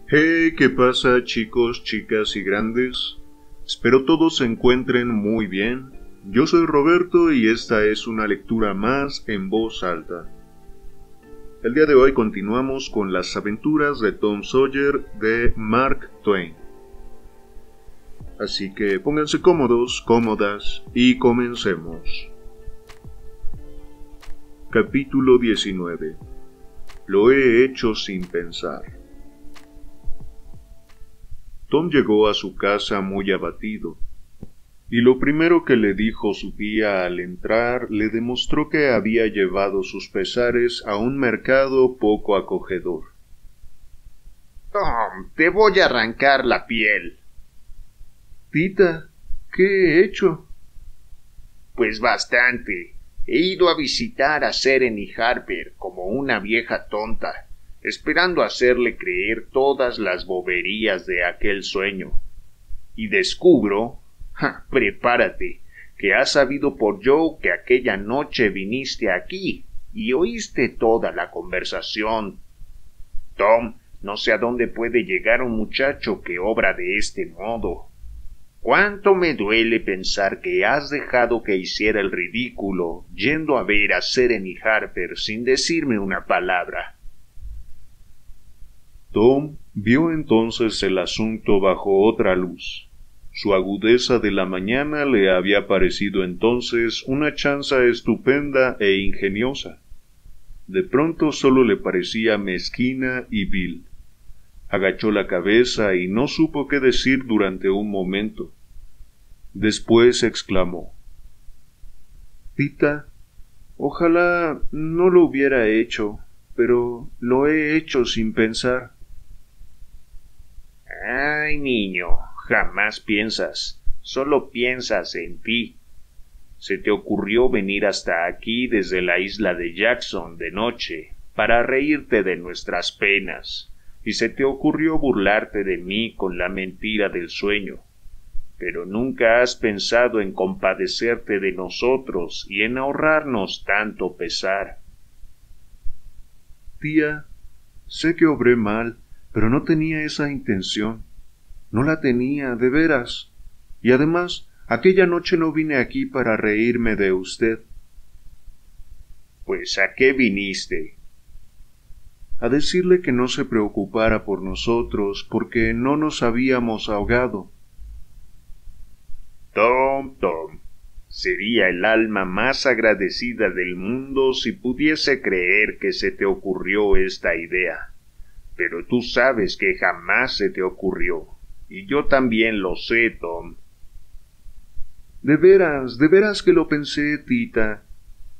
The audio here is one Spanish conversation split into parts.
Hey, ¿qué pasa, chicos, chicas y grandes? Espero todos se encuentren muy bien. Yo soy Roberto y esta es una lectura más en voz alta. El día de hoy continuamos con las aventuras de Tom Sawyer de Mark Twain. Así que pónganse cómodos, cómodas y comencemos. Capítulo 19. Lo he hecho sin pensar. Tom llegó a su casa muy abatido, y lo primero que le dijo su tía al entrar le demostró que había llevado sus pesares a un mercado poco acogedor. Tom, te voy a arrancar la piel. Tita, ¿qué he hecho? Pues bastante. He ido a visitar a Sereny Harper como una vieja tonta, esperando hacerle creer todas las boberías de aquel sueño. Y descubro, prepárate, que has sabido por Joe que aquella noche viniste aquí y oíste toda la conversación. Tom, no sé a dónde puede llegar un muchacho que obra de este modo. Cuánto me duele pensar que has dejado que hiciera el ridículo yendo a ver a Sereny Harper sin decirme una palabra. Tom vio entonces el asunto bajo otra luz. Su agudeza de la mañana le había parecido entonces una chanza estupenda e ingeniosa. De pronto solo le parecía mezquina y vil. Agachó la cabeza y no supo qué decir durante un momento. Después exclamó: Tita, ojalá no lo hubiera hecho, pero lo he hecho sin pensar. Ay, niño, jamás piensas, solo piensas en ti. Se te ocurrió venir hasta aquí desde la isla de Jackson de noche para reírte de nuestras penas, y se te ocurrió burlarte de mí con la mentira del sueño, pero nunca has pensado en compadecerte de nosotros y en ahorrarnos tanto pesar. Tía, sé que obré mal, pero no tenía esa intención. No la tenía, de veras. Y además, aquella noche no vine aquí para reírme de usted. Pues, ¿a qué viniste? A decirle que no se preocupara por nosotros, porque no nos habíamos ahogado. Tom, sería el alma más agradecida del mundo si pudiese creer que se te ocurrió esta idea. Pero tú sabes que jamás se te ocurrió, y yo también lo sé, Tom. De veras que lo pensé, tita.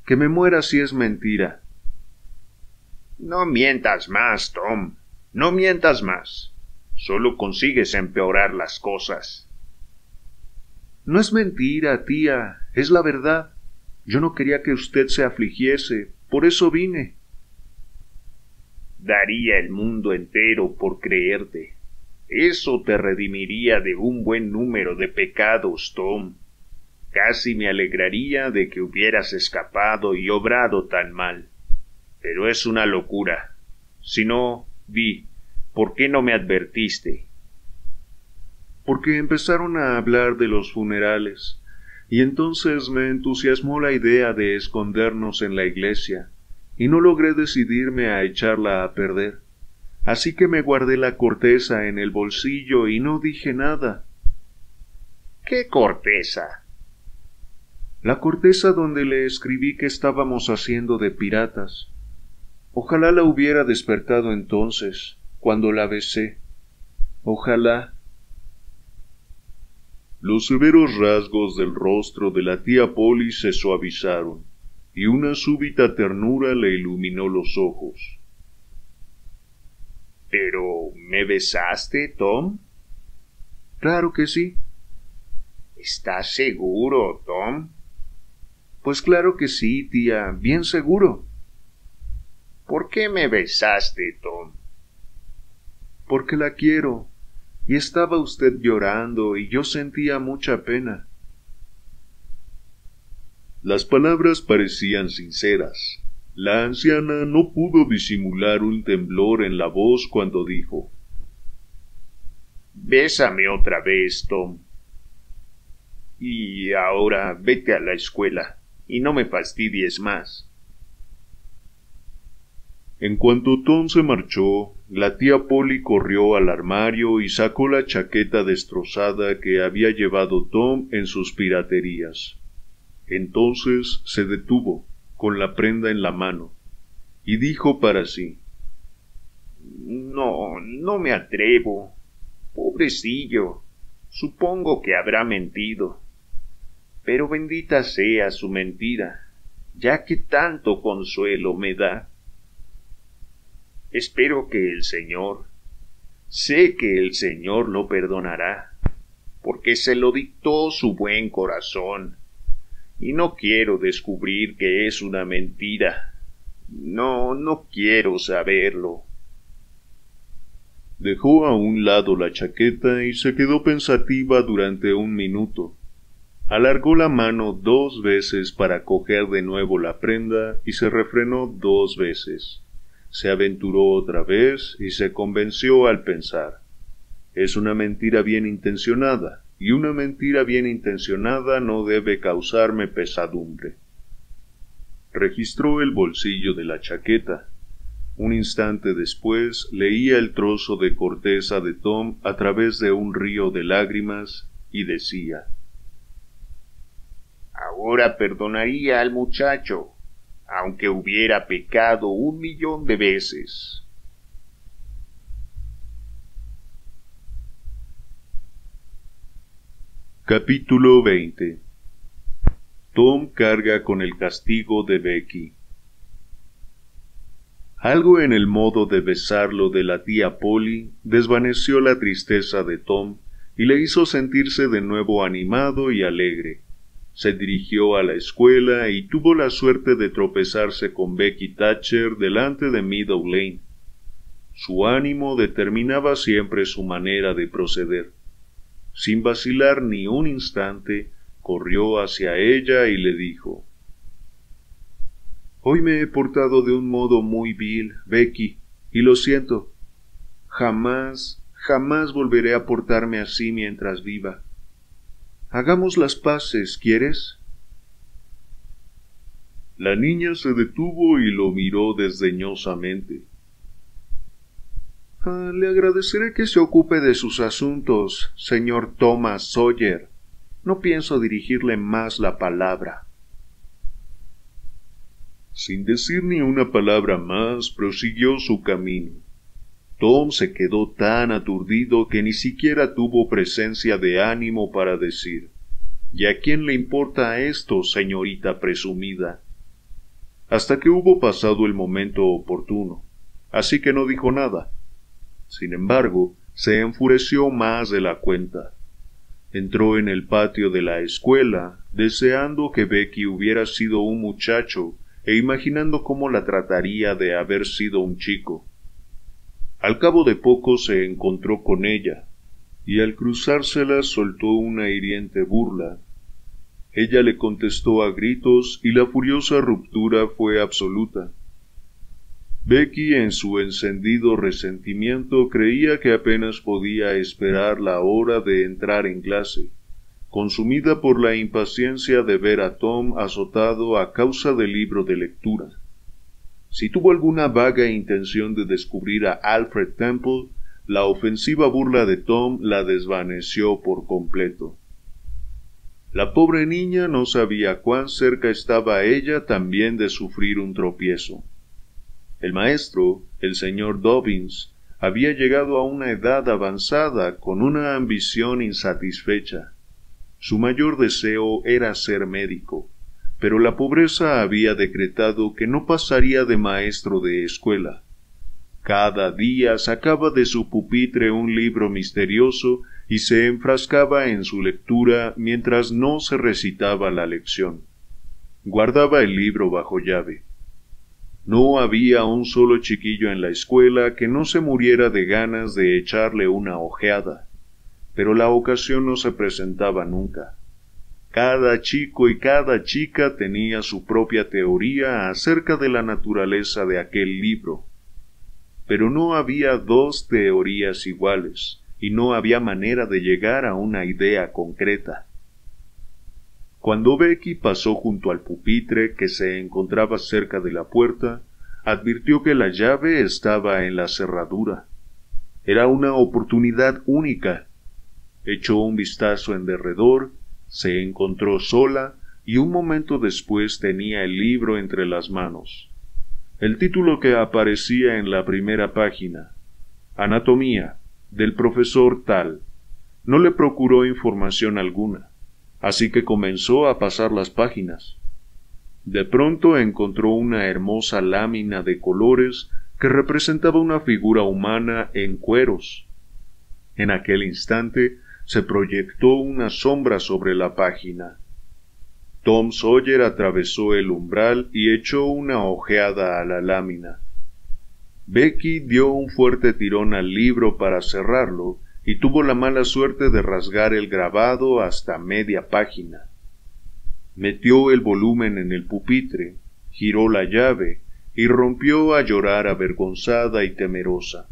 Que me muera si es mentira. No mientas más, Tom, no mientas más. Solo consigues empeorar las cosas. No es mentira, tía, es la verdad. Yo no quería que usted se afligiese, por eso vine. Daría el mundo entero por creerte. Eso te redimiría de un buen número de pecados, Tom. Casi me alegraría de que hubieras escapado y obrado tan mal. Pero es una locura. Si no, ¿por qué no me advertiste? Porque empezaron a hablar de los funerales, y entonces me entusiasmó la idea de escondernos en la iglesia, y no logré decidirme a echarla a perder. Así que me guardé la corteza en el bolsillo y no dije nada. ¿Qué corteza? La corteza donde le escribí que estábamos haciendo de piratas. Ojalá la hubiera despertado entonces, cuando la besé. Ojalá. Los severos rasgos del rostro de la tía Polly se suavizaron, y una súbita ternura le iluminó los ojos. ¿Pero me besaste, Tom? Claro que sí. ¿Estás seguro, Tom? Pues claro que sí, tía, bien seguro. ¿Por qué me besaste, Tom? Porque la quiero. Y estaba usted llorando y yo sentía mucha pena. Las palabras parecían sinceras. La anciana no pudo disimular un temblor en la voz cuando dijo: Bésame otra vez, Tom. Y ahora vete a la escuela y no me fastidies más. En cuanto Tom se marchó, la tía Polly corrió al armario y sacó la chaqueta destrozada que había llevado Tom en sus piraterías. Entonces se detuvo, con la prenda en la mano, y dijo para sí: No me atrevo. Pobrecillo. Supongo que habrá mentido. Pero bendita sea su mentira, ya que tanto consuelo me da. Espero que sé que el Señor lo perdonará, porque se lo dictó su buen corazón, y no quiero descubrir que es una mentira. No quiero saberlo. Dejó a un lado la chaqueta y se quedó pensativa durante un minuto. Alargó la mano 2 veces para coger de nuevo la prenda y se refrenó 2 veces. Se aventuró otra vez y se convenció al pensar: es una mentira bien intencionada, y una mentira bien intencionada no debe causarme pesadumbre. Registró el bolsillo de la chaqueta. Un instante después leía el trozo de corteza de Tom a través de un río de lágrimas y decía: ahora perdonaría al muchacho, aunque hubiera pecado 1.000.000 de veces. Capítulo 20. Tom carga con el castigo de Becky. Algo en el modo de besarlo de la tía Polly desvaneció la tristeza de Tom y le hizo sentirse de nuevo animado y alegre. Se dirigió a la escuela y tuvo la suerte de tropezarse con Becky Thatcher delante de Meadow Lane. Su ánimo determinaba siempre su manera de proceder. Sin vacilar ni un instante, corrió hacia ella y le dijo: «Hoy me he portado de un modo muy vil, Becky, y lo siento. Jamás volveré a portarme así mientras viva. Hagamos las paces, ¿quieres?» La niña se detuvo y lo miró desdeñosamente. «Le agradeceré que se ocupe de sus asuntos, señor Thomas Sawyer. No pienso dirigirle más la palabra». Sin decir ni una palabra más, prosiguió su camino. Tom se quedó tan aturdido que ni siquiera tuvo presencia de ánimo para decir: «¿Y a quién le importa esto, señorita presumida?», hasta que hubo pasado el momento oportuno, así que no dijo nada. Sin embargo, se enfureció más de la cuenta. Entró en el patio de la escuela, deseando que Becky hubiera sido un muchacho e imaginando cómo la trataría de haber sido un chico. Al cabo de poco se encontró con ella, y al cruzársela soltó una hiriente burla. Ella le contestó a gritos y la furiosa ruptura fue absoluta. Becky, en su encendido resentimiento, creía que apenas podía esperar la hora de entrar en clase, consumida por la impaciencia de ver a Tom azotado a causa del libro de lectura. Si tuvo alguna vaga intención de descubrir a Alfred Temple, la ofensiva burla de Tom la desvaneció por completo. La pobre niña no sabía cuán cerca estaba ella también de sufrir un tropiezo. El maestro, el señor Dobbins, había llegado a una edad avanzada con una ambición insatisfecha. Su mayor deseo era ser médico, pero la pobreza había decretado que no pasaría de maestro de escuela. Cada día sacaba de su pupitre un libro misterioso y se enfrascaba en su lectura mientras no se recitaba la lección. Guardaba el libro bajo llave. No había un solo chiquillo en la escuela que no se muriera de ganas de echarle una ojeada, pero la ocasión no se presentaba nunca. Cada chico y cada chica tenía su propia teoría acerca de la naturaleza de aquel libro, pero no había 2 teorías iguales, y no había manera de llegar a una idea concreta. Cuando Becky pasó junto al pupitre que se encontraba cerca de la puerta, advirtió que la llave estaba en la cerradura. Era una oportunidad única. Echó un vistazo en derredor, se encontró sola y un momento después tenía el libro entre las manos. El título que aparecía en la primera página, Anatomía, del profesor tal, no le procuró información alguna, así que comenzó a pasar las páginas. De pronto encontró una hermosa lámina de colores que representaba una figura humana en cueros. En aquel instante se proyectó una sombra sobre la página. Tom Sawyer atravesó el umbral y echó una ojeada a la lámina. Becky dio un fuerte tirón al libro para cerrarlo y tuvo la mala suerte de rasgar el grabado hasta media página. Metió el volumen en el pupitre, giró la llave y rompió a llorar avergonzada y temerosa.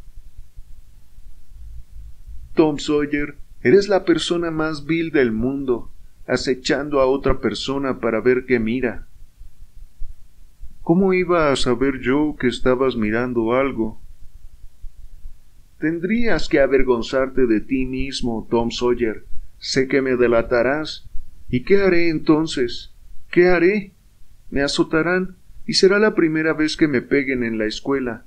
Tom Sawyer, eres la persona más vil del mundo, acechando a otra persona para ver qué mira. ¿Cómo iba a saber yo que estabas mirando algo? Tendrías que avergonzarte de ti mismo, Tom Sawyer. Sé que me delatarás. ¿Y qué haré entonces? ¿Qué haré? Me azotarán, y será la primera vez que me peguen en la escuela.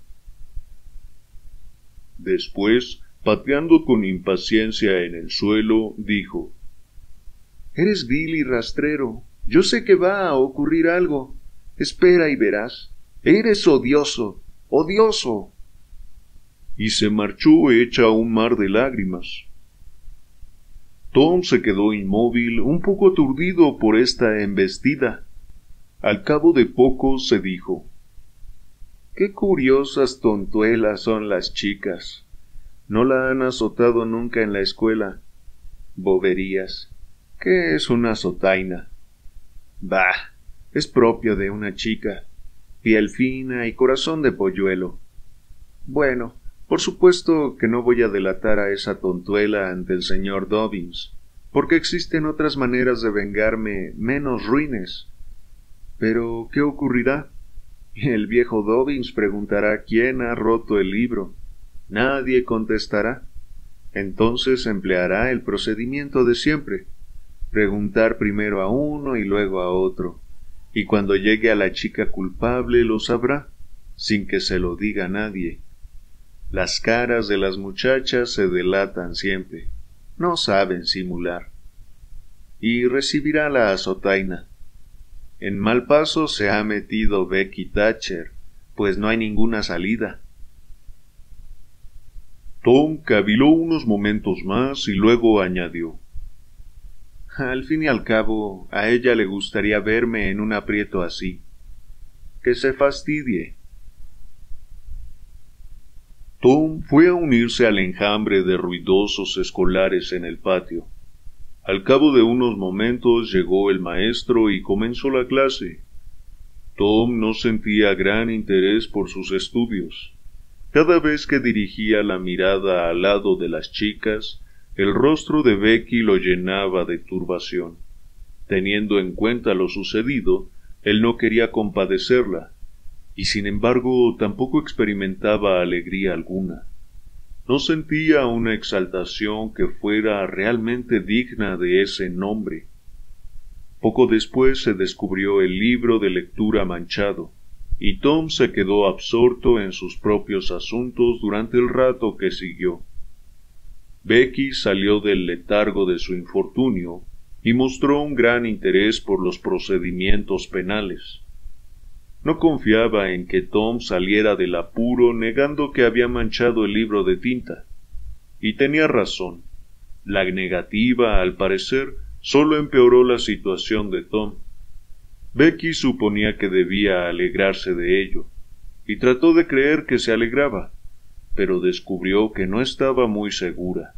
Después, pateando con impaciencia en el suelo, dijo: Eres vil y rastrero. Yo sé que va a ocurrir algo. Espera y verás. Eres odioso, odioso. Y se marchó hecha un mar de lágrimas. Tom se quedó inmóvil, un poco aturdido por esta embestida. Al cabo de poco se dijo: Qué curiosas tontuelas son las chicas. No la han azotado nunca en la escuela. Boberías. ¿Qué es una azotaina? Bah, es propio de una chica. Piel fina y corazón de polluelo. Bueno, por supuesto que no voy a delatar a esa tontuela ante el señor Dobbins, porque existen otras maneras de vengarme menos ruines. Pero, ¿qué ocurrirá? El viejo Dobbins preguntará quién ha roto el libro. Nadie contestará. Entonces empleará el procedimiento de siempre. Preguntar primero a uno y luego a otro. Y cuando llegue a la chica culpable lo sabrá, sin que se lo diga nadie. Las caras de las muchachas se delatan siempre. No saben simular. Y recibirá la azotaina. En mal paso se ha metido Becky Thatcher, pues no hay ninguna salida. Tom caviló unos momentos más y luego añadió: Al fin y al cabo, a ella le gustaría verme en un aprieto así. Que se fastidie. Tom fue a unirse al enjambre de ruidosos escolares en el patio. Al cabo de unos momentos llegó el maestro y comenzó la clase. Tom no sentía gran interés por sus estudios. Cada vez que dirigía la mirada al lado de las chicas, el rostro de Becky lo llenaba de turbación. Teniendo en cuenta lo sucedido, él no quería compadecerla, y sin embargo tampoco experimentaba alegría alguna. No sentía una exaltación que fuera realmente digna de ese nombre. Poco después se descubrió el libro de lectura manchado, y Tom se quedó absorto en sus propios asuntos durante el rato que siguió. Becky salió del letargo de su infortunio y mostró un gran interés por los procedimientos penales. No confiaba en que Tom saliera del apuro negando que había manchado el libro de tinta. Y tenía razón. La negativa, al parecer, solo empeoró la situación de Tom. Becky suponía que debía alegrarse de ello, y trató de creer que se alegraba, pero descubrió que no estaba muy segura.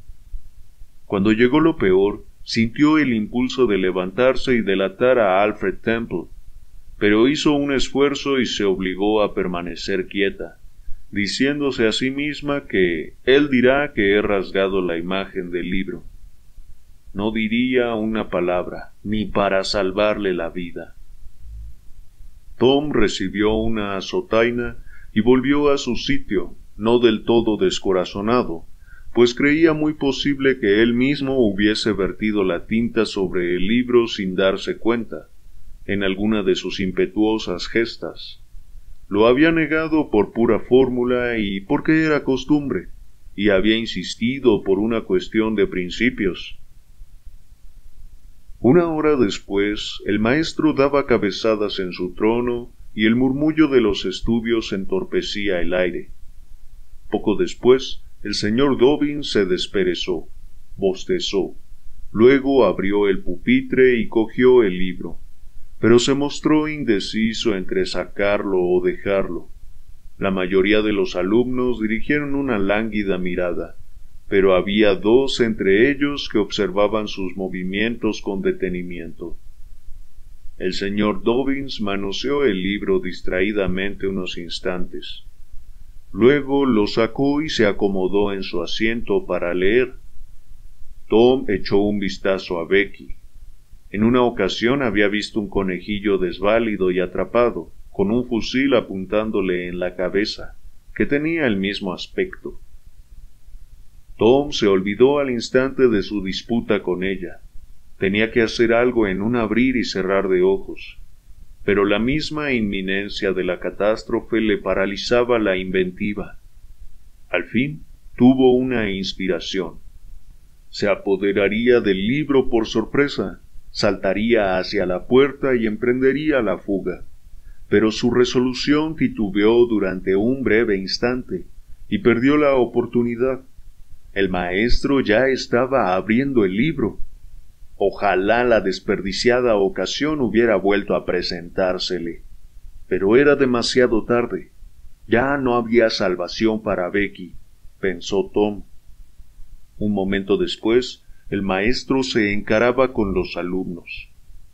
Cuando llegó lo peor, sintió el impulso de levantarse y delatar a Alfred Temple, pero hizo un esfuerzo y se obligó a permanecer quieta, diciéndose a sí misma que él dirá que he rasgado la imagen del libro. No diría una palabra, ni para salvarle la vida. Tom recibió una azotaina y volvió a su sitio, no del todo descorazonado, pues creía muy posible que él mismo hubiese vertido la tinta sobre el libro sin darse cuenta, en alguna de sus impetuosas gestas. Lo había negado por pura fórmula y porque era costumbre, y había insistido por una cuestión de principios. Una hora después, el maestro daba cabezadas en su trono y el murmullo de los estudios entorpecía el aire. Poco después, el señor Dobbins se desperezó, bostezó, luego abrió el pupitre y cogió el libro, pero se mostró indeciso entre sacarlo o dejarlo. La mayoría de los alumnos dirigieron una lánguida mirada, pero había dos entre ellos que observaban sus movimientos con detenimiento. El señor Dobbins manoseó el libro distraídamente unos instantes. Luego lo sacó y se acomodó en su asiento para leer. Tom echó un vistazo a Becky. En una ocasión había visto un conejillo desválido y atrapado, con un fusil apuntándole en la cabeza, que tenía el mismo aspecto. Tom se olvidó al instante de su disputa con ella. Tenía que hacer algo en un abrir y cerrar de ojos, pero la misma inminencia de la catástrofe le paralizaba la inventiva. Al fin tuvo una inspiración. Se apoderaría del libro por sorpresa, saltaría hacia la puerta y emprendería la fuga. Pero su resolución titubeó durante un breve instante y perdió la oportunidad. El maestro ya estaba abriendo el libro. Ojalá la desperdiciada ocasión hubiera vuelto a presentársele. Pero era demasiado tarde. Ya no había salvación para Becky, pensó Tom. Un momento después, el maestro se encaraba con los alumnos.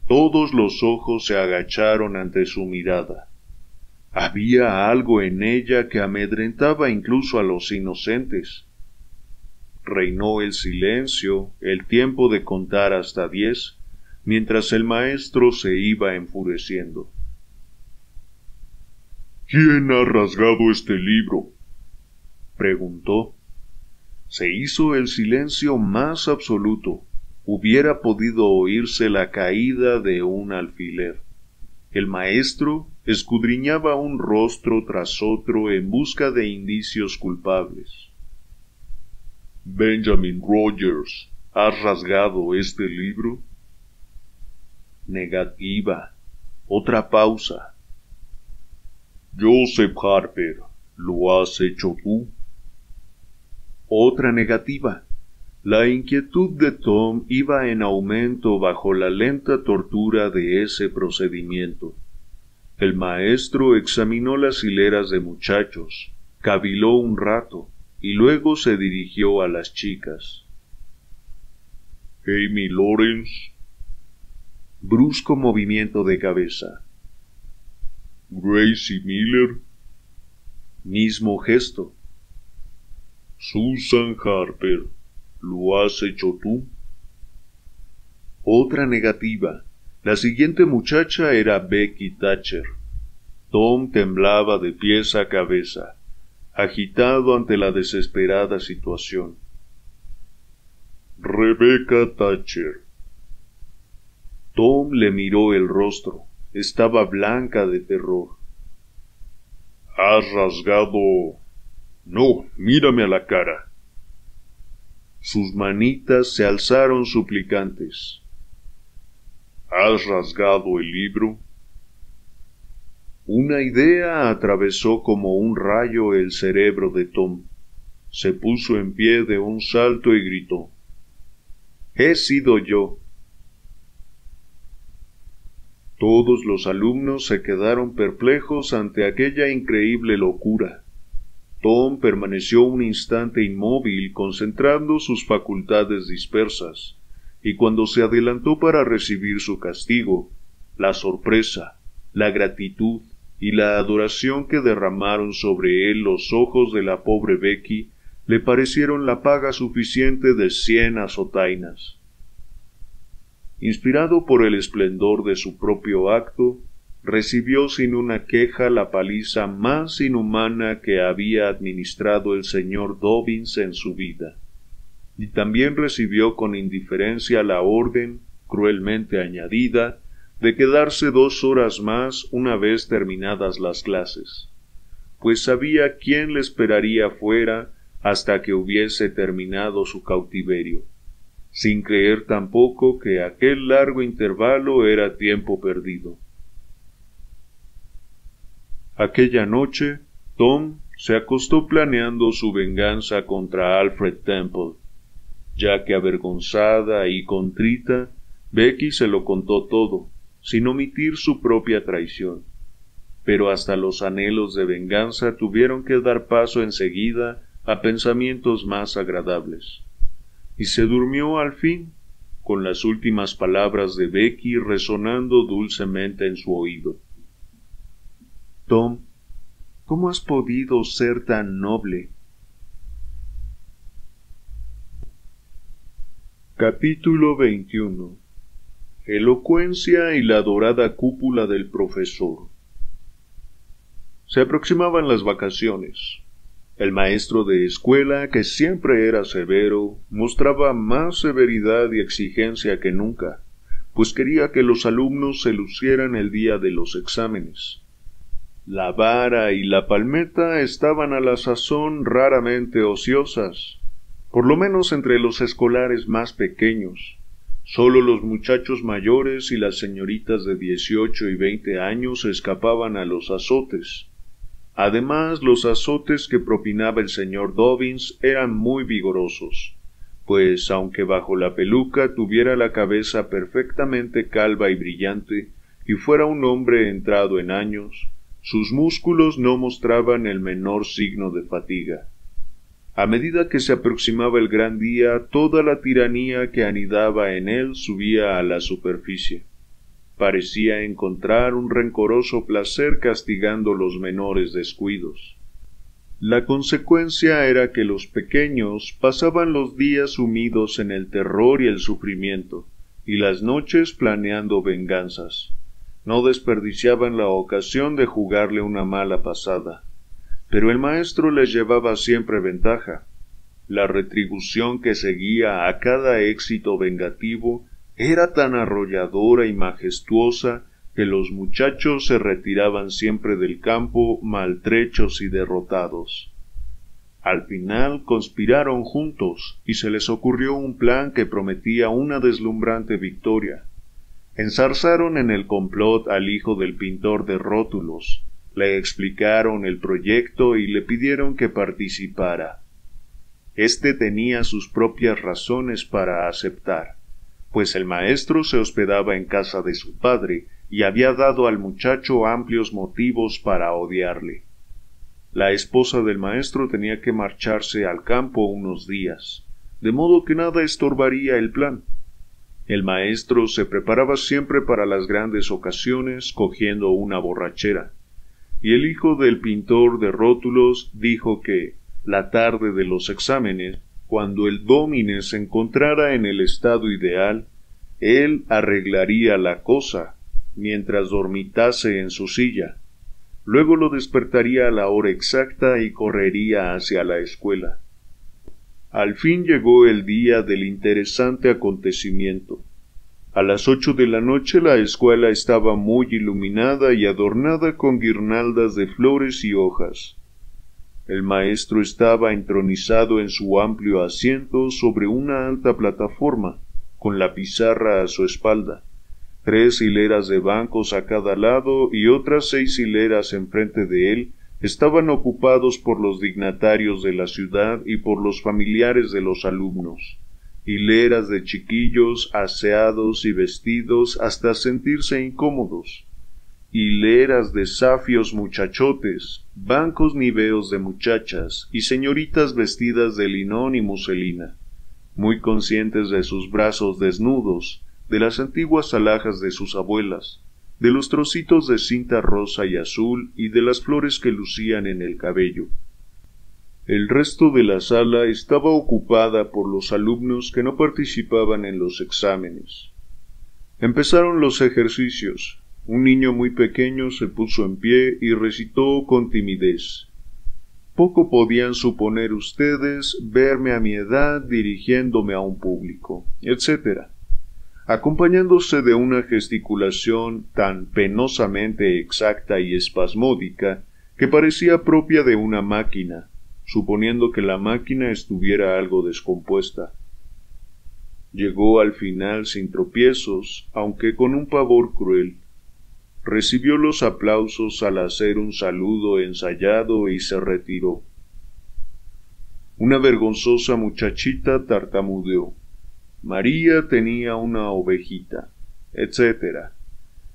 Todos los ojos se agacharon ante su mirada. Había algo en ella que amedrentaba incluso a los inocentes. Reinó el silencio, el tiempo de contar hasta 10, mientras el maestro se iba enfureciendo. —¿Quién ha rasgado este libro? —preguntó. Se hizo el silencio más absoluto. Hubiera podido oírse la caída de un alfiler. El maestro escudriñaba un rostro tras otro en busca de indicios culpables. —Benjamin Rogers, ¿has rasgado este libro? Negativa. Otra pausa. —Joseph Harper, ¿lo has hecho tú? Otra negativa. La inquietud de Tom iba en aumento bajo la lenta tortura de ese procedimiento. El maestro examinó las hileras de muchachos, caviló un rato, y luego se dirigió a las chicas. —Amy Lawrence. Brusco movimiento de cabeza. —Gracie Miller. Mismo gesto. —Susan Harper, ¿lo has hecho tú? Otra negativa. La siguiente muchacha era Becky Thatcher. Tom temblaba de pies a cabeza, agitado ante la desesperada situación. Rebecca Thatcher. Tom le miró el rostro. Estaba blanca de terror. ¿Has rasgado? No, mírame a la cara. Sus manitas se alzaron suplicantes. ¿Has rasgado el libro? Una idea atravesó como un rayo el cerebro de Tom. Se puso en pie de un salto y gritó. «He sido yo». Todos los alumnos se quedaron perplejos ante aquella increíble locura. Tom permaneció un instante inmóvil, concentrando sus facultades dispersas, y cuando se adelantó para recibir su castigo, la sorpresa, la gratitud, y la adoración que derramaron sobre él los ojos de la pobre Becky le parecieron la paga suficiente de 100 azotainas. Inspirado por el esplendor de su propio acto, recibió sin una queja la paliza más inhumana que había administrado el señor Dobbins en su vida, y también recibió con indiferencia la orden, cruelmente añadida, de quedarse 2 horas más una vez terminadas las clases, pues sabía quién le esperaría fuera hasta que hubiese terminado su cautiverio, sin creer tampoco que aquel largo intervalo era tiempo perdido. Aquella noche, Tom se acostó planeando su venganza contra Alfred Temple, ya que avergonzada y contrita, Becky se lo contó todo, sin omitir su propia traición. Pero hasta los anhelos de venganza tuvieron que dar paso enseguida a pensamientos más agradables. Y se durmió al fin, con las últimas palabras de Becky resonando dulcemente en su oído. Tom, ¿cómo has podido ser tan noble? Capítulo 21. Elocuencia y la dorada cúpula del profesor. Se aproximaban las vacaciones. El maestro de escuela, que siempre era severo, mostraba más severidad y exigencia que nunca, pues quería que los alumnos se lucieran el día de los exámenes. La vara y la palmeta estaban a la sazón raramente ociosas, por lo menos entre los escolares más pequeños. Solo los muchachos mayores y las señoritas de 18 y 20 años escapaban a los azotes. Además, los azotes que propinaba el señor Dobbins eran muy vigorosos, pues aunque bajo la peluca tuviera la cabeza perfectamente calva y brillante, y fuera un hombre entrado en años, sus músculos no mostraban el menor signo de fatiga. A medida que se aproximaba el gran día, toda la tiranía que anidaba en él subía a la superficie. Parecía encontrar un rencoroso placer castigando los menores descuidos. La consecuencia era que los pequeños pasaban los días sumidos en el terror y el sufrimiento, y las noches planeando venganzas. No desperdiciaban la ocasión de jugarle una mala pasada. Pero el maestro les llevaba siempre ventaja. La retribución que seguía a cada éxito vengativo era tan arrolladora y majestuosa que los muchachos se retiraban siempre del campo maltrechos y derrotados. Al final conspiraron juntos y se les ocurrió un plan que prometía una deslumbrante victoria. Enzarzaron en el complot al hijo del pintor de rótulos, le explicaron el proyecto y le pidieron que participara. Este tenía sus propias razones para aceptar, pues el maestro se hospedaba en casa de su padre y había dado al muchacho amplios motivos para odiarle. La esposa del maestro tenía que marcharse al campo unos días, de modo que nada estorbaría el plan. El maestro se preparaba siempre para las grandes ocasiones cogiendo una borrachera, y el hijo del pintor de rótulos dijo que, la tarde de los exámenes, cuando el dómine se encontrara en el estado ideal, él arreglaría la cosa, mientras dormitase en su silla. Luego lo despertaría a la hora exacta y correría hacia la escuela. Al fin llegó el día del interesante acontecimiento. A las 8 de la noche la escuela estaba muy iluminada y adornada con guirnaldas de flores y hojas. El maestro estaba entronizado en su amplio asiento sobre una alta plataforma, con la pizarra a su espalda, 3 hileras de bancos a cada lado y otras 6 hileras enfrente de él estaban ocupados por los dignatarios de la ciudad y por los familiares de los alumnos. Hileras de chiquillos aseados y vestidos hasta sentirse incómodos. Hileras de zafios muchachotes, bancos niveos de muchachas y señoritas vestidas de linón y muselina, muy conscientes de sus brazos desnudos, de las antiguas alhajas de sus abuelas, de los trocitos de cinta rosa y azul y de las flores que lucían en el cabello. El resto de la sala estaba ocupada por los alumnos que no participaban en los exámenes. Empezaron los ejercicios. Un niño muy pequeño se puso en pie y recitó con timidez: «Poco podían suponer ustedes verme a mi edad dirigiéndome a un público», etc., acompañándose de una gesticulación tan penosamente exacta y espasmódica que parecía propia de una máquina, suponiendo que la máquina estuviera algo descompuesta. Llegó al final sin tropiezos, aunque con un pavor cruel. Recibió los aplausos al hacer un saludo ensayado y se retiró. Una vergonzosa muchachita tartamudeó: «María tenía una ovejita», etc.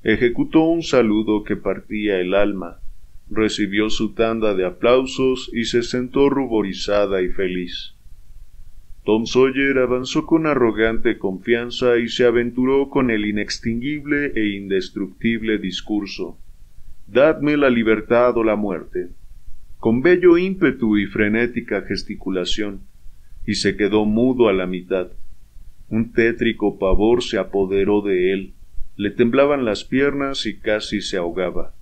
Ejecutó un saludo que partía el alma, recibió su tanda de aplausos y se sentó ruborizada y feliz. Tom Sawyer avanzó con arrogante confianza y se aventuró con el inextinguible e indestructible discurso: «Dadme la libertad o la muerte», con bello ímpetu y frenética gesticulación, y se quedó mudo a la mitad. Un tétrico pavor se apoderó de él, le temblaban las piernas y casi se ahogaba.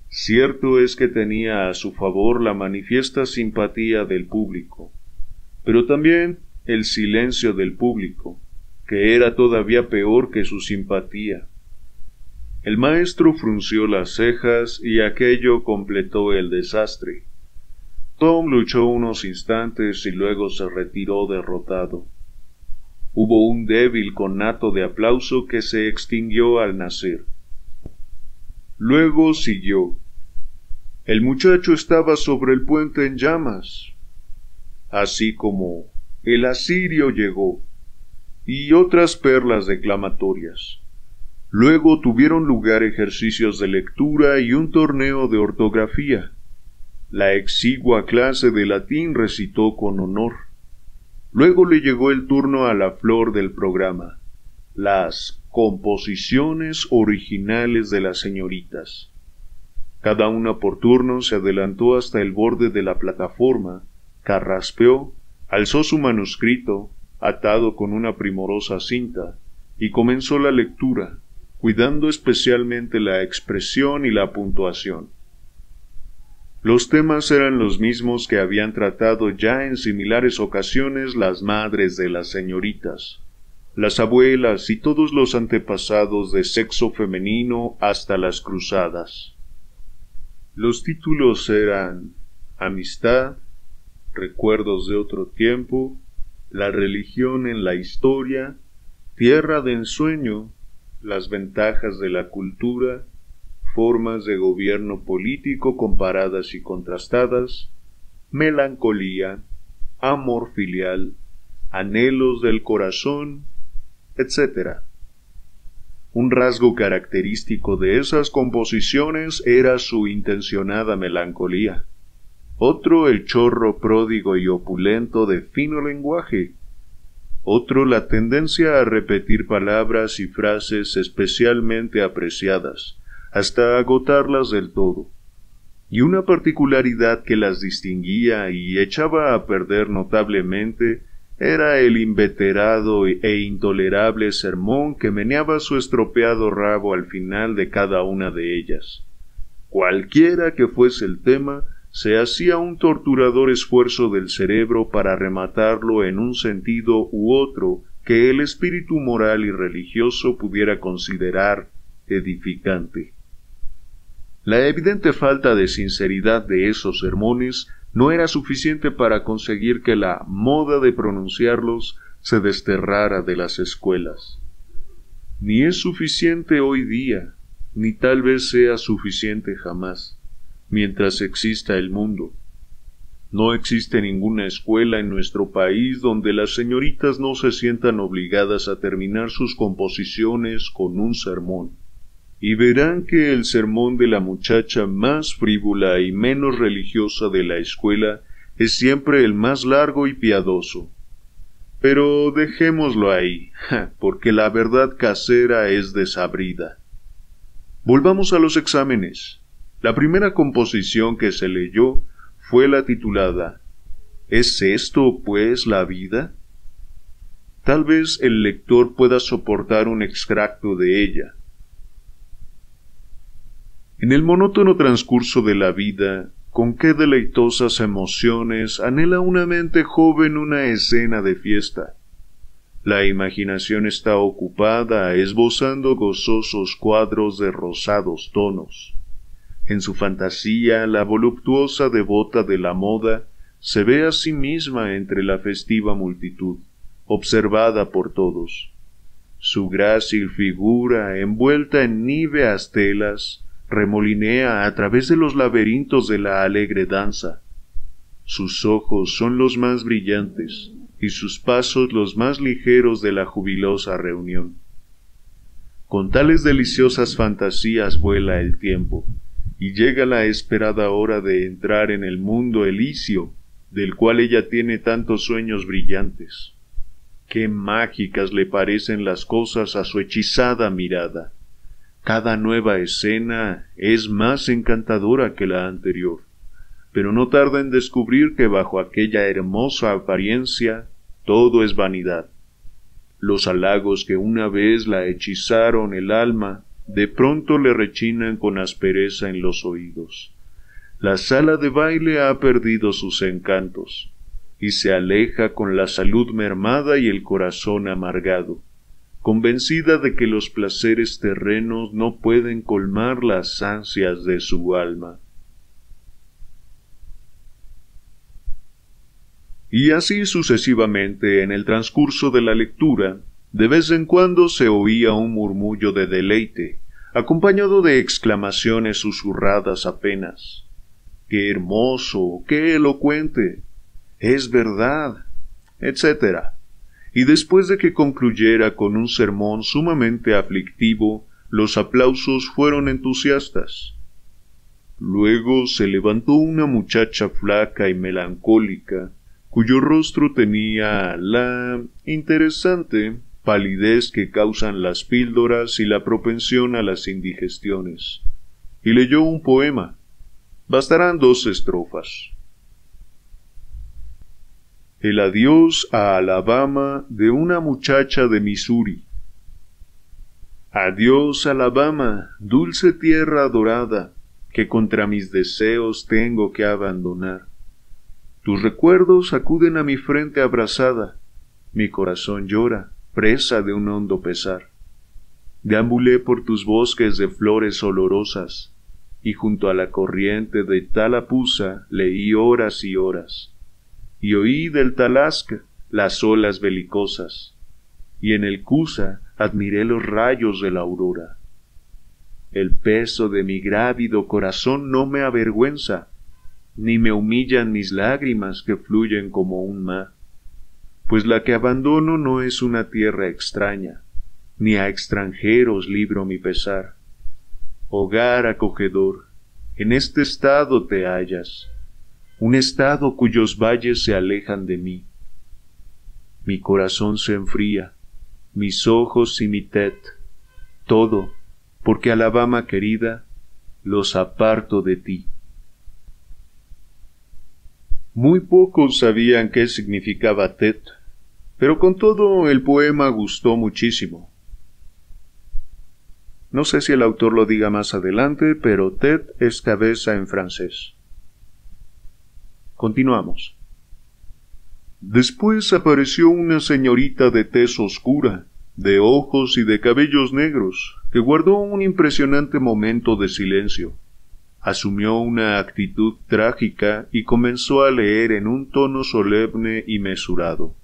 Cierto es que tenía a su favor la manifiesta simpatía del público, pero también el silencio del público, que era todavía peor que su simpatía. El maestro frunció las cejas y aquello completó el desastre. Tom luchó unos instantes y luego se retiró derrotado. Hubo un débil conato de aplauso que se extinguió al nacer. Luego siguió: «El muchacho estaba sobre el puente en llamas», así como «El asirio llegó», y otras perlas declamatorias. Luego tuvieron lugar ejercicios de lectura y un torneo de ortografía. La exigua clase de latín recitó con honor. Luego le llegó el turno a la flor del programa: las composiciones originales de las señoritas. Cada una por turno se adelantó hasta el borde de la plataforma, carraspeó, alzó su manuscrito, atado con una primorosa cinta, y comenzó la lectura, cuidando especialmente la expresión y la puntuación. Los temas eran los mismos que habían tratado ya en similares ocasiones las madres de las señoritas, las abuelas y todos los antepasados de sexo femenino hasta las cruzadas. Los títulos eran Amistad, Recuerdos de otro tiempo, La religión en la historia, Tierra de ensueño, Las ventajas de la cultura, Formas de gobierno político comparadas y contrastadas, Melancolía, Amor filial, Anhelos del corazón, etc. Un rasgo característico de esas composiciones era su intencionada melancolía. Otro el chorro pródigo y opulento de fino lenguaje. Otro la tendencia a repetir palabras y frases especialmente apreciadas, hasta agotarlas del todo. Y una particularidad que las distinguía y echaba a perder notablemente era el inveterado e intolerable sermón que meneaba su estropeado rabo al final de cada una de ellas. Cualquiera que fuese el tema, se hacía un torturador esfuerzo del cerebro para rematarlo en un sentido u otro que el espíritu moral y religioso pudiera considerar edificante. La evidente falta de sinceridad de esos sermones no era suficiente para conseguir que la moda de pronunciarlos se desterrara de las escuelas. Ni es suficiente hoy día, ni tal vez sea suficiente jamás, mientras exista el mundo. No existe ninguna escuela en nuestro país donde las señoritas no se sientan obligadas a terminar sus composiciones con un sermón. Y verán que el sermón de la muchacha más frívola y menos religiosa de la escuela es siempre el más largo y piadoso. Pero dejémoslo ahí, porque la verdad casera es desabrida. Volvamos a los exámenes. La primera composición que se leyó fue la titulada ¿Es esto, pues, la vida? Tal vez el lector pueda soportar un extracto de ella. En el monótono transcurso de la vida, con qué deleitosas emociones anhela una mente joven una escena de fiesta. La imaginación está ocupada esbozando gozosos cuadros de rosados tonos. En su fantasía, la voluptuosa devota de la moda se ve a sí misma entre la festiva multitud, observada por todos. Su grácil figura, envuelta en níveas telas, remolinea a través de los laberintos de la alegre danza. Sus ojos son los más brillantes, y sus pasos los más ligeros de la jubilosa reunión. Con tales deliciosas fantasías vuela el tiempo, y llega la esperada hora de entrar en el mundo elíseo, del cual ella tiene tantos sueños brillantes. Qué mágicas le parecen las cosas a su hechizada mirada. Cada nueva escena es más encantadora que la anterior, pero no tarda en descubrir que bajo aquella hermosa apariencia todo es vanidad. Los halagos que una vez la hechizaron el alma, de pronto le rechinan con aspereza en los oídos. La sala de baile ha perdido sus encantos, y se aleja con la salud mermada y el corazón amargado, convencida de que los placeres terrenos no pueden colmar las ansias de su alma. Y así sucesivamente en el transcurso de la lectura, de vez en cuando se oía un murmullo de deleite, acompañado de exclamaciones susurradas apenas. ¡Qué hermoso! ¡Qué elocuente! ¡Es verdad! Etcétera. Y después de que concluyera con un sermón sumamente aflictivo, los aplausos fueron entusiastas. Luego se levantó una muchacha flaca y melancólica, cuyo rostro tenía la interesante palidez que causan las píldoras y la propensión a las indigestiones, y leyó un poema. Bastarán 2 estrofas. El adiós a Alabama de una muchacha de Missouri. Adiós, Alabama, dulce tierra adorada, que contra mis deseos tengo que abandonar. Tus recuerdos acuden a mi frente abrasada, mi corazón llora, presa de un hondo pesar. Deambulé por tus bosques de flores olorosas, y junto a la corriente de Tallapoosa leí horas y horas, y oí del Talaska las olas belicosas, y en el Coosa admiré los rayos de la aurora. El peso de mi grávido corazón no me avergüenza, ni me humillan mis lágrimas que fluyen como un mar, pues la que abandono no es una tierra extraña, ni a extranjeros libro mi pesar. Hogar acogedor, en este estado te hallas, un estado cuyos valles se alejan de mí. Mi corazón se enfría, mis ojos y mi tet, todo, porque Alabama querida, los aparto de ti. Muy pocos sabían qué significaba tet, pero con todo el poema gustó muchísimo. No sé si el autor lo diga más adelante, pero tête es cabeza en francés. Continuamos. Después apareció una señorita de tez oscura, de ojos y de cabellos negros, que guardó un impresionante momento de silencio. Asumió una actitud trágica y comenzó a leer en un tono solemne y mesurado.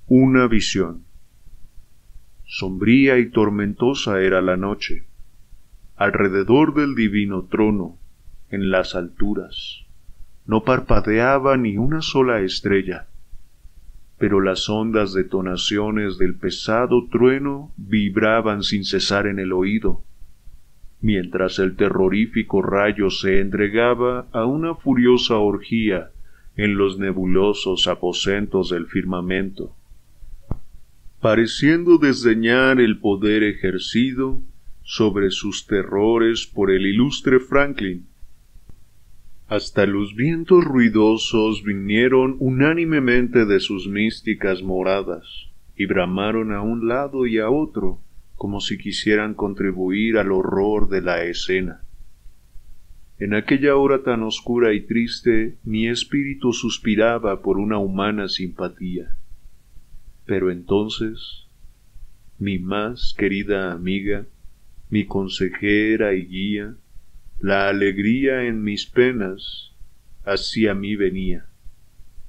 Una visión. Sombría y tormentosa era la noche. Alrededor del divino trono, en las alturas, no parpadeaba ni una sola estrella, pero las hondas detonaciones del pesado trueno vibraban sin cesar en el oído, mientras el terrorífico rayo se entregaba a una furiosa orgía en los nebulosos aposentos del firmamento. pareciendo desdeñar el poder ejercido sobre sus terrores por el ilustre Franklin. Hasta los vientos ruidosos vinieron unánimemente de sus místicas moradas, y bramaron a un lado y a otro, como si quisieran contribuir al horror de la escena. En aquella hora tan oscura y triste, mi espíritu suspiraba por una humana simpatía. Pero entonces, mi más querida amiga, mi consejera y guía, la alegría en mis penas, hacia mí venía.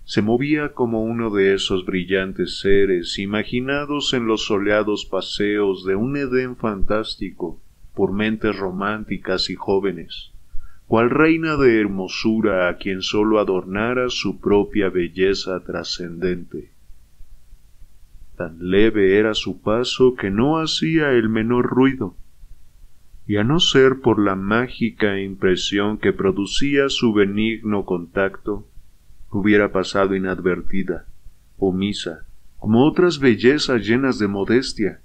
Se movía como uno de esos brillantes seres imaginados en los soleados paseos de un Edén fantástico por mentes románticas y jóvenes, cual reina de hermosura a quien sólo adornara su propia belleza trascendente. Tan leve era su paso que no hacía el menor ruido, y a no ser por la mágica impresión que producía su benigno contacto, hubiera pasado inadvertida, omisa, como otras bellezas llenas de modestia.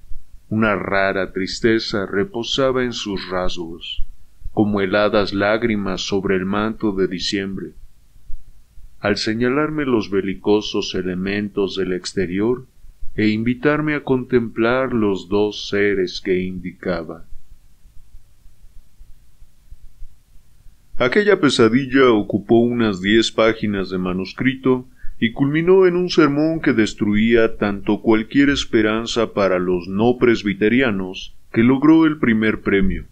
Una rara tristeza reposaba en sus rasgos, como heladas lágrimas sobre el manto de diciembre. Al señalarme los belicosos elementos del exterior e invitarme a contemplar los dos seres que indicaba. Aquella pesadilla ocupó unas 10 páginas de manuscrito y culminó en un sermón que destruía tanto cualquier esperanza para los no presbiterianos, que logró el primer premio.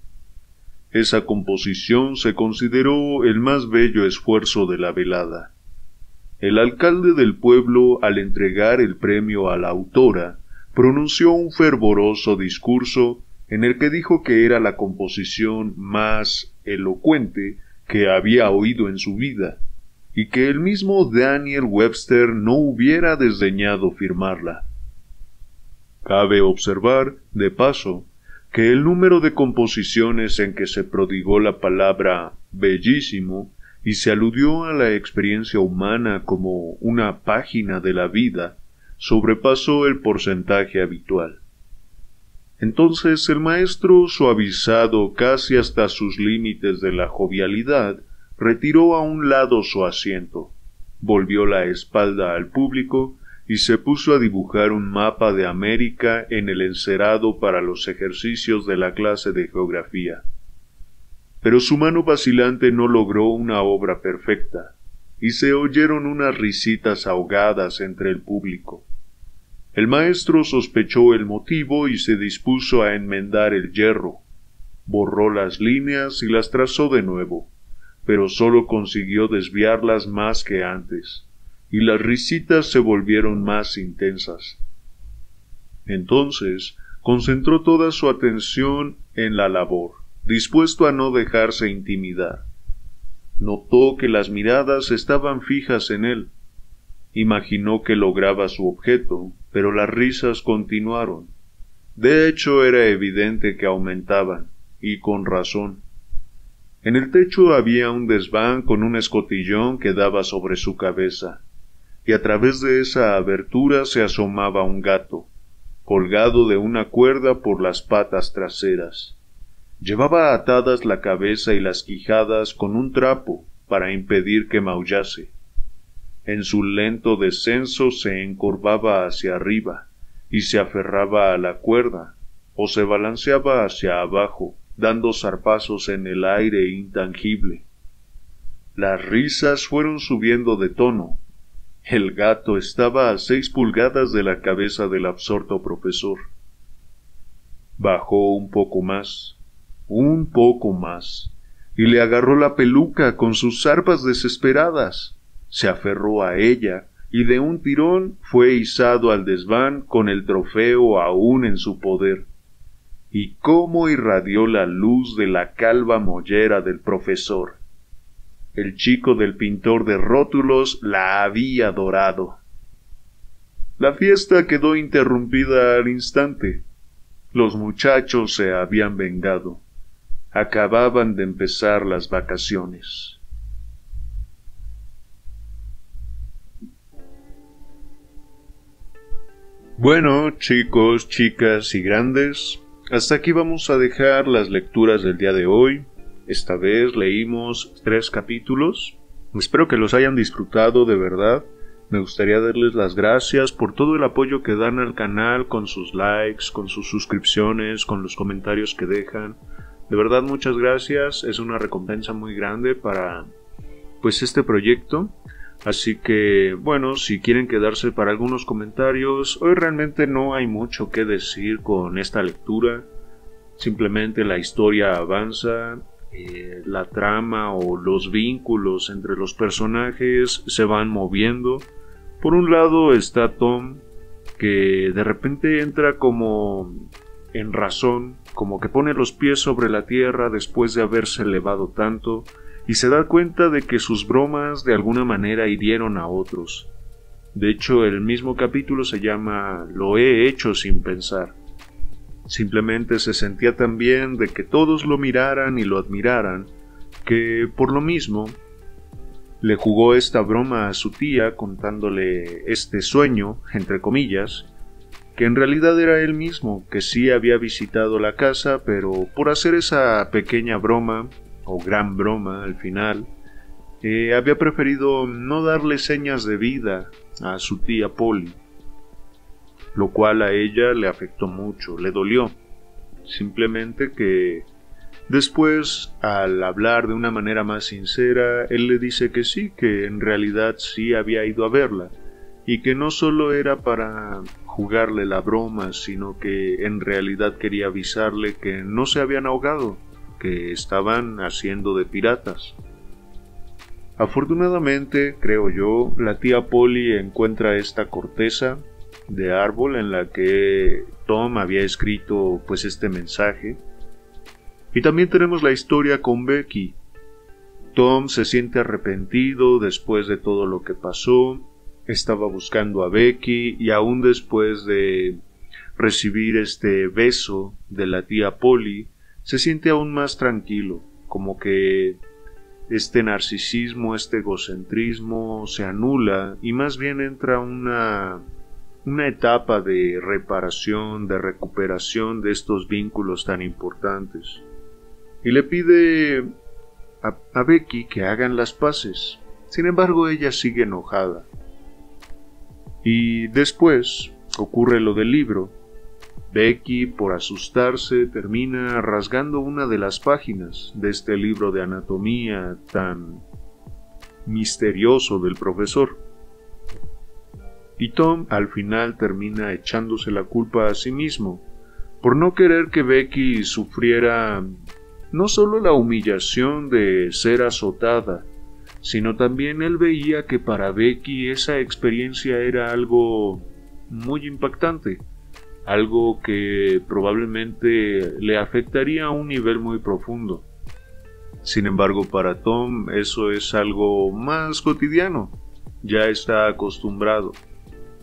Esa composición se consideró el más bello esfuerzo de la velada. El alcalde del pueblo, al entregar el premio a la autora, pronunció un fervoroso discurso en el que dijo que era la composición más elocuente que había oído en su vida, y que el mismo Daniel Webster no hubiera desdeñado firmarla. Cabe observar, de paso, que el número de composiciones en que se prodigó la palabra bellísimo y se aludió a la experiencia humana como una página de la vida sobrepasó el porcentaje habitual. Entonces el maestro, suavizado casi hasta sus límites de la jovialidad, retiró a un lado su asiento, volvió la espalda al público y se puso a dibujar un mapa de América en el encerado para los ejercicios de la clase de geografía. Pero su mano vacilante no logró una obra perfecta, y se oyeron unas risitas ahogadas entre el público. El maestro sospechó el motivo y se dispuso a enmendar el yerro. Borró las líneas y las trazó de nuevo, pero sólo consiguió desviarlas más que antes, y las risitas se volvieron más intensas. Entonces concentró toda su atención en la labor, dispuesto a no dejarse intimidar. Notó que las miradas estaban fijas en él. Imaginó que lograba su objeto, pero las risas continuaron. De hecho, era evidente que aumentaban, y con razón. En el techo había un desván con un escotillón que daba sobre su cabeza, y a través de esa abertura se asomaba un gato, colgado de una cuerda por las patas traseras. Llevaba atadas la cabeza y las quijadas con un trapo para impedir que maullase. En su lento descenso se encorvaba hacia arriba y se aferraba a la cuerda, o se balanceaba hacia abajo, dando zarpazos en el aire intangible. Las risas fueron subiendo de tono. El gato estaba a 6 pulgadas de la cabeza del absorto profesor. Bajó un poco más, y le agarró la peluca con sus zarpas desesperadas. Se aferró a ella, y de un tirón fue izado al desván con el trofeo aún en su poder. Y cómo irradió la luz de la calva mollera del profesor. El chico del pintor de rótulos la había dorado. La fiesta quedó interrumpida al instante. Los muchachos se habían vengado. Acababan de empezar las vacaciones. Bueno, chicos, chicas y grandes, hasta aquí vamos a dejar las lecturas del día de hoy. Esta vez leímos 3 capítulos. Espero que los hayan disfrutado de verdad. Me gustaría darles las gracias por todo el apoyo que dan al canal con sus likes, con sus suscripciones, con los comentarios que dejan. De verdad, muchas gracias. Es una recompensa muy grande para este proyecto. Así que, bueno, si quieren quedarse para algunos comentarios, hoy realmente no hay mucho que decir con esta lectura. Simplemente la historia avanza, la trama o los vínculos entre los personajes se van moviendo. Por un lado está Tom, que de repente entra como en razón, como que pone los pies sobre la tierra después de haberse elevado tanto, y se da cuenta de que sus bromas de alguna manera hirieron a otros. De hecho, el mismo capítulo se llama Lo he hecho sin pensar. Simplemente se sentía tan bien de que todos lo miraran y lo admiraran, que por lo mismo le jugó esta broma a su tía contándole este sueño, entre comillas, que en realidad era él mismo, que sí había visitado la casa, pero por hacer esa pequeña broma, o gran broma al final, había preferido no darle señas de vida a su tía Polly, lo cual a ella le afectó mucho, le dolió. Simplemente que después, al hablar de una manera más sincera, él le dice que sí, que en realidad sí había ido a verla, y que no solo era para jugarle la broma, sino que en realidad quería avisarle que no se habían ahogado, que estaban haciendo de piratas. Afortunadamente, creo yo, la tía Polly encuentra esta corteza de árbol en la que Tom había escrito este mensaje. Y también tenemos la historia con Becky. Tom se siente arrepentido después de todo lo que pasó. Estaba buscando a Becky y aún después de recibir este beso de la tía Polly, se siente aún más tranquilo, como que este narcisismo, este egocentrismo se anula y más bien entra una etapa de reparación, de recuperación de estos vínculos tan importantes. Y le pide a Becky que hagan las paces. Sin embargo, ella sigue enojada. Y después ocurre lo del libro. Becky, por asustarse, termina rasgando una de las páginas de este libro de anatomía tan misterioso del profesor. Y Tom al final termina echándose la culpa a sí mismo, por no querer que Becky sufriera no solo la humillación de ser azotada, sino también él veía que para Becky esa experiencia era algo muy impactante. Algo que probablemente le afectaría a un nivel muy profundo. Sin embargo, para Tom eso es algo más cotidiano. Ya está acostumbrado.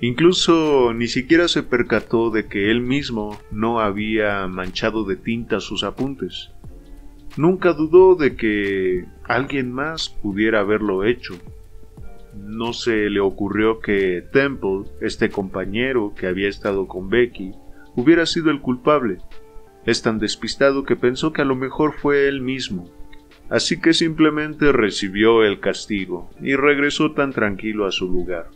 Incluso ni siquiera se percató de que él mismo no había manchado de tinta sus apuntes. Nunca dudó de que alguien más pudiera haberlo hecho. No se le ocurrió que Temple, este compañero que había estado con Becky, hubiera sido el culpable. Es tan despistado que pensó que a lo mejor fue él mismo. Así que simplemente recibió el castigo y regresó tan tranquilo a su lugar.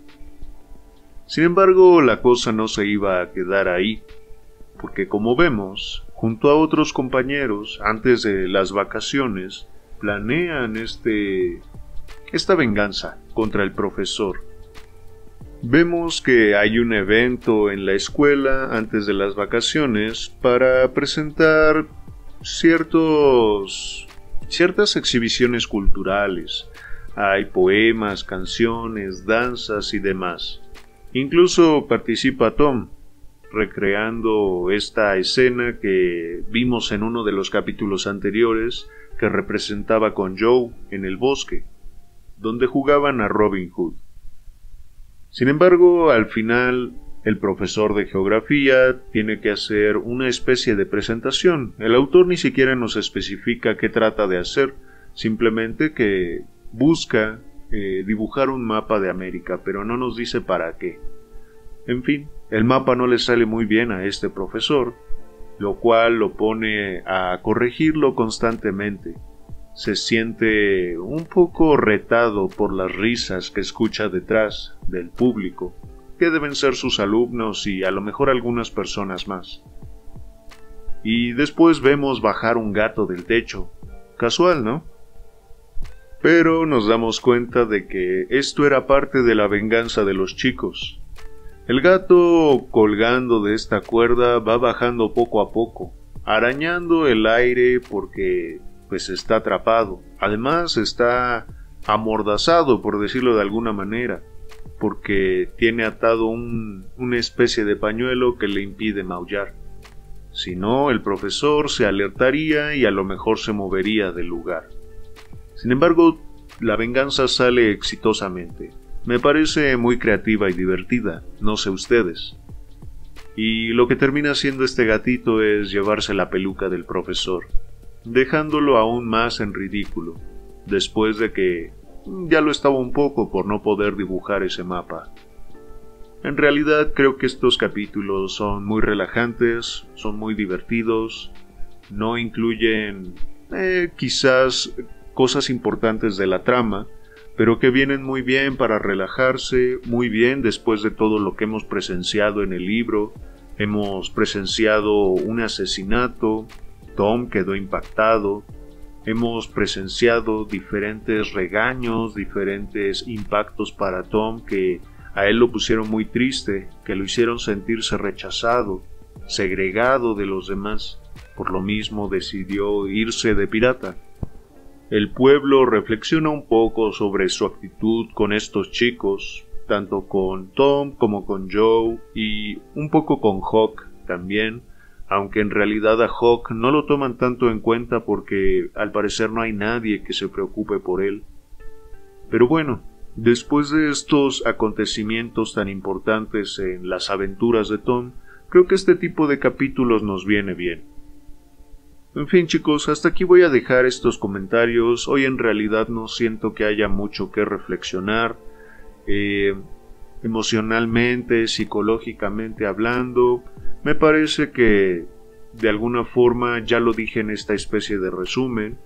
Sin embargo, la cosa no se iba a quedar ahí, porque como vemos, junto a otros compañeros, antes de las vacaciones, planean esta venganza contra el profesor. Vemos que hay un evento en la escuela antes de las vacaciones para presentar ciertas exhibiciones culturales. Hay poemas, canciones, danzas y demás. Incluso participa Tom, recreando esta escena que vimos en uno de los capítulos anteriores que representaba con Joe en el bosque, donde jugaban a Robin Hood. Sin embargo, al final, el profesor de geografía tiene que hacer una especie de presentación. El autor ni siquiera nos especifica qué trata de hacer, simplemente que busca dibujar un mapa de América, pero no nos dice para qué. En fin, el mapa no le sale muy bien a este profesor, lo cual lo pone a corregirlo constantemente. Se siente un poco retado por las risas que escucha detrás del público, que deben ser sus alumnos y a lo mejor algunas personas más. Y después vemos bajar un gato del techo. Casual, ¿no? Pero nos damos cuenta de que esto era parte de la venganza de los chicos. El gato, colgando de esta cuerda, va bajando poco a poco, arañando el aire porque pues está atrapado. Además está amordazado, por decirlo de alguna manera, porque tiene atado una especie de pañuelo que le impide maullar. Si no, el profesor se alertaría y a lo mejor se movería del lugar. Sin embargo, la venganza sale exitosamente. Me parece muy creativa y divertida, no sé ustedes. Y lo que termina haciendo este gatito es llevarse la peluca del profesor, dejándolo aún más en ridículo, después de que ya lo estaba un poco por no poder dibujar ese mapa. En realidad creo que estos capítulos son muy relajantes, son muy divertidos, no incluyen quizás cosas importantes de la trama, pero que vienen muy bien para relajarse, muy bien después de todo lo que hemos presenciado en el libro. Hemos presenciado un asesinato, Tom quedó impactado, hemos presenciado diferentes regaños, diferentes impactos para Tom que a él lo pusieron muy triste, que lo hicieron sentirse rechazado, segregado de los demás. Por lo mismo decidió irse de pirata. El pueblo reflexiona un poco sobre su actitud con estos chicos, tanto con Tom como con Joe y un poco con Hawk también, aunque en realidad a Hawk no lo toman tanto en cuenta porque al parecer no hay nadie que se preocupe por él. Pero bueno, después de estos acontecimientos tan importantes en las aventuras de Tom, creo que este tipo de capítulos nos viene bien. En fin chicos, hasta aquí voy a dejar estos comentarios. Hoy en realidad no siento que haya mucho que reflexionar, emocionalmente, psicológicamente hablando. Me parece que de alguna forma ya lo dije en esta especie de resumen.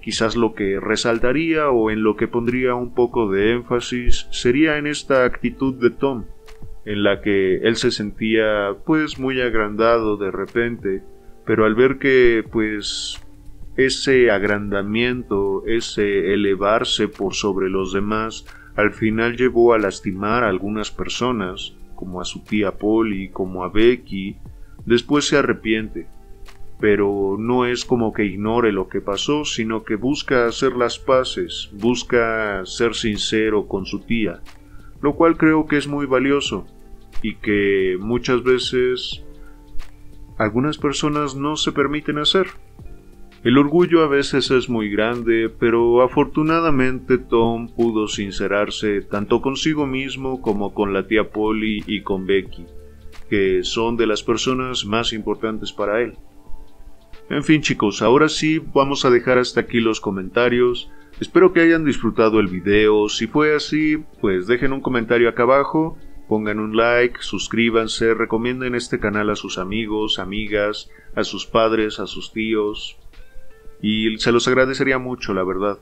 Quizás lo que resaltaría o en lo que pondría un poco de énfasis sería en esta actitud de Tom, en la que él se sentía pues muy agrandado de repente, pero al ver que pues ese agrandamiento, ese elevarse por sobre los demás, al final llevó a lastimar a algunas personas, como a su tía Polly, como a Becky. Después se arrepiente, pero no es como que ignore lo que pasó, sino que busca hacer las paces, busca ser sincero con su tía, lo cual creo que es muy valioso y que muchas veces algunas personas no se permiten hacer. El orgullo a veces es muy grande, pero afortunadamente Tom pudo sincerarse tanto consigo mismo como con la tía Polly y con Becky, que son de las personas más importantes para él. En fin chicos, ahora sí vamos a dejar hasta aquí los comentarios. Espero que hayan disfrutado el video. Si fue así, pues dejen un comentario acá abajo, pongan un like, suscríbanse, recomienden este canal a sus amigos, amigas, a sus padres, a sus tíos, y se los agradecería mucho, la verdad.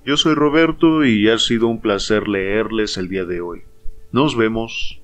Yo soy Roberto y ha sido un placer leerles el día de hoy. Nos vemos.